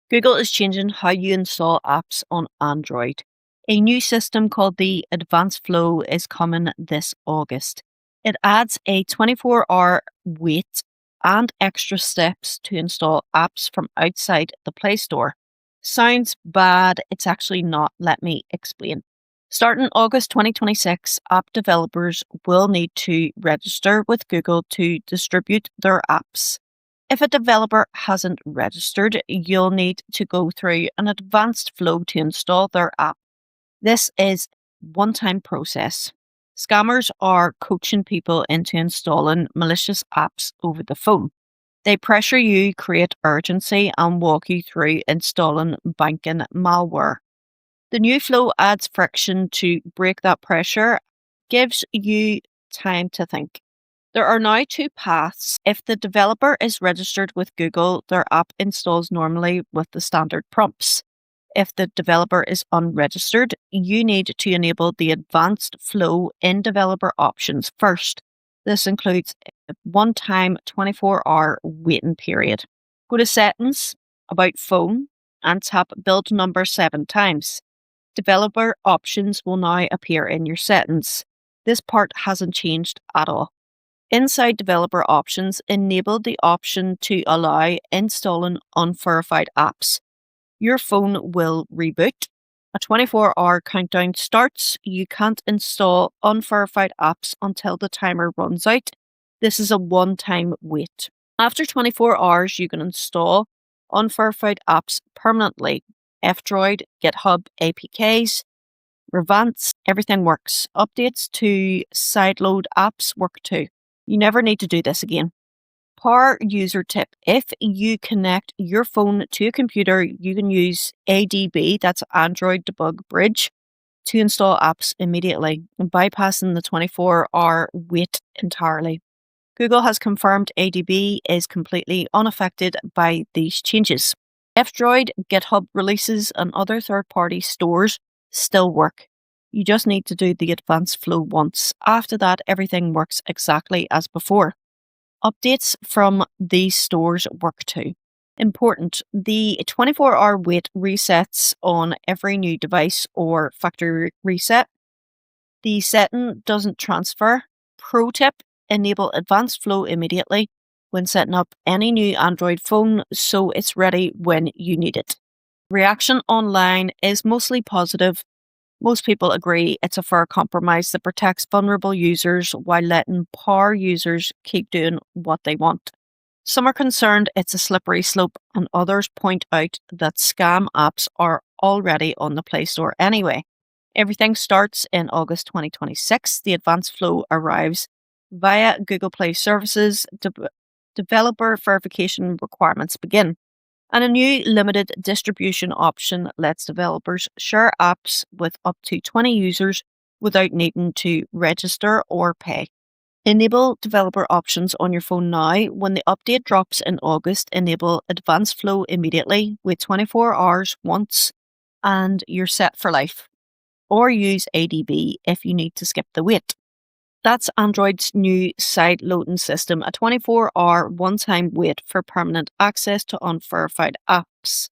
Google is changing how you install apps on Android. A new system called the Advanced Flow is coming this August. It adds a 24-hour wait and extra steps to install apps from outside the Play Store. Sounds bad, it's actually not. Let me explain. Starting August 2026, app developers will need to register with Google to distribute their apps. If a developer hasn't registered, you'll need to go through an advanced flow to install their app. This is a one-time process. Scammers are coaching people into installing malicious apps over the phone. They pressure you, create urgency, and walk you through installing banking malware. The new flow adds friction to break that pressure, gives you time to think. There are now two paths. If the developer is registered with Google, their app installs normally with the standard prompts. If the developer is unregistered, you need to enable the advanced flow in developer options first. This includes a one-time 24-hour waiting period. Go to Settings, About Phone, and tap Build Number 7 times. Developer options will now appear in your settings. This part hasn't changed at all. Inside developer options, enable the option to allow installing unverified apps. Your phone will reboot. A 24-hour countdown starts. You can't install unverified apps until the timer runs out. This is a one-time wait. After 24 hours, you can install unverified apps permanently. F-Droid, GitHub APKs, ReVanced, everything works. Updates to sideload apps work too. You never need to do this again. Power user tip. If you connect your phone to a computer, you can use ADB, that's Android Debug Bridge, to install apps immediately, bypassing the 24-hour wait entirely. Google has confirmed ADB is completely unaffected by these changes. F-Droid, GitHub releases, and other third-party stores still work. You just need to do the advanced flow once. After that, everything works exactly as before. Updates from these stores work too. Important, the 24-hour wait resets on every new device or factory reset. The setting doesn't transfer. Pro tip, enable advanced flow immediately when setting up any new Android phone so it's ready when you need it. Reaction online is mostly positive. Most people agree it's a fair compromise that protects vulnerable users while letting power users keep doing what they want. Some are concerned it's a slippery slope, and others point out that scam apps are already on the Play Store anyway. Everything starts in August 2026. The advanced flow arrives via Google Play services. Developer verification requirements begin. And a new limited distribution option lets developers share apps with up to 20 users without needing to register or pay. Enable developer options on your phone now. When the update drops in August, enable advanced flow immediately. Wait 24 hours once and you're set for life. Or use ADB if you need to skip the wait. That's Android's new side loading system, a 24-hour one-time wait for permanent access to unverified apps.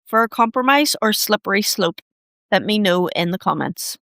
For a compromise or slippery slope, let me know in the comments.